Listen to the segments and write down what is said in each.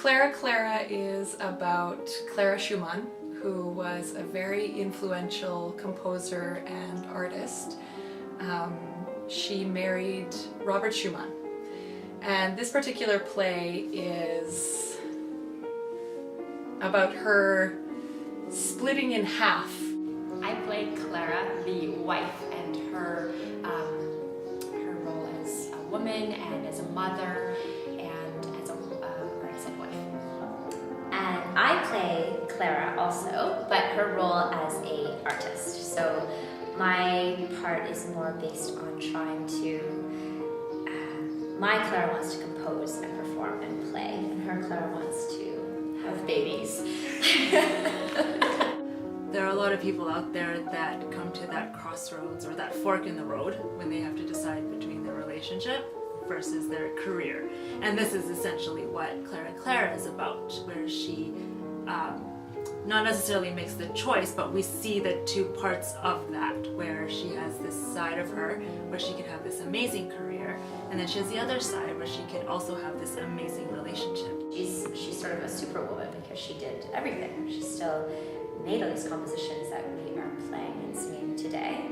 Clara is about Clara Schumann, who was a very influential composer and artist. She married Robert Schumann, and this particular play is about her splitting in half. I played Clara, the wife, and her role as a woman and as a mother and as a wife. And I play Clara also, but her role as an artist. So my part is more based on trying to, my Clara wants to compose and perform and play, and her Clara wants to have babies. There are a lot of people out there that come to that crossroads or that fork in the road when they have to decide between their relationship versus their career. And this is essentially what Clara is about, where she not necessarily makes the choice, but we see the two parts of that, where she has this side of her where she could have this amazing career, and then she has the other side where she could also have this amazing relationship. She's sort of a superwoman because she did everything. She still made all these compositions that we are playing and singing today,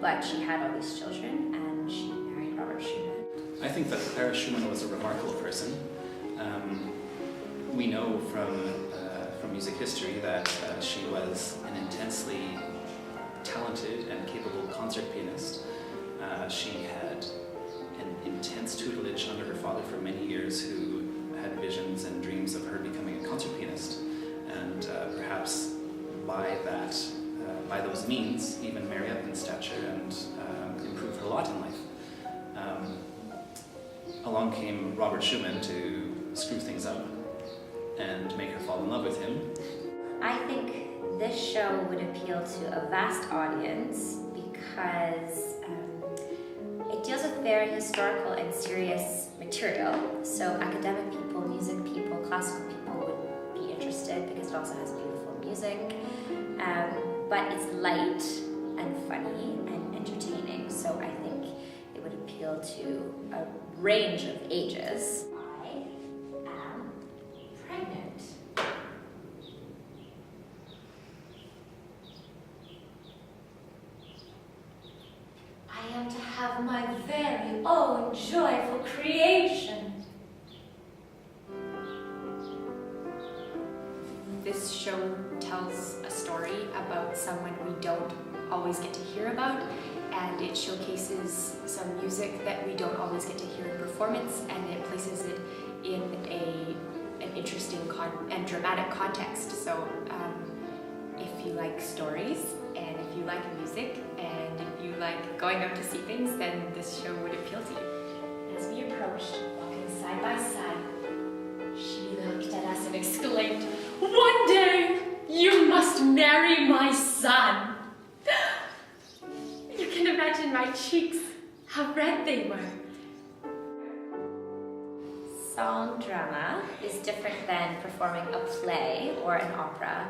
but she had all these children and she married Robert Schumann. I think that Clara Schumann was a remarkable person. We know from music history that she was an intensely talented and capable concert pianist. She had an intense tutelage under her father for many years, who had visions and dreams of her becoming a concert pianist, and perhaps by those means even marry up in stature and improve her lot in life. Along came Robert Schumann to screw things up and make her fall in love with him. I think this show would appeal to a vast audience because it deals with very historical and serious material. So academic people, music people, classical people would be interested because it also has beautiful music. But it's light and funny and entertaining, so I think it would appeal to a range of ages. I am pregnant. I am to have my very own joyful creation. This show tells a story about someone we don't always get to hear about, and it showcases some music that we don't always get to hear in performance, and it places it in an interesting and dramatic context. So if you like stories, and if you like music, and if you like going out to see things, then this show would appeal to you. As we approached, walking side by side, she looked at us and exclaimed, "One day, you must marry my son." You can imagine my cheeks, how red they were. Song drama is different than performing a play or an opera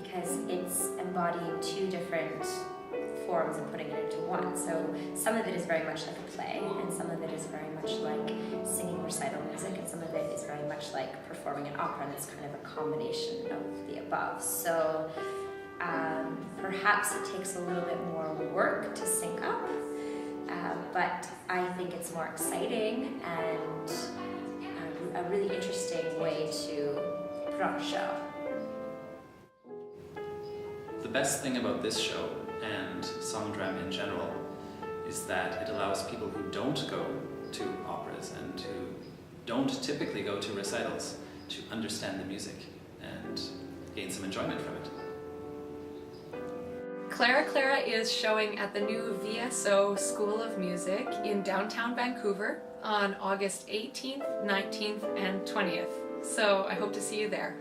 because it's embodying two different forms and putting it into one. So some of it is very much like a play, and some of it is very much like singing recital music, and some of it is very much like performing an opera, and it's kind of a combination of the above. So perhaps it takes a little bit more work to sync up, but I think it's more exciting and a really interesting way to put on a show. The best thing about this show and song drama in general is that it allows people who don't go to operas and who don't typically go to recitals to understand the music and gain some enjoyment from it. Clara is showing at the new VSO School of Music in downtown Vancouver on August 18th, 19th, and 20th. So I hope to see you there.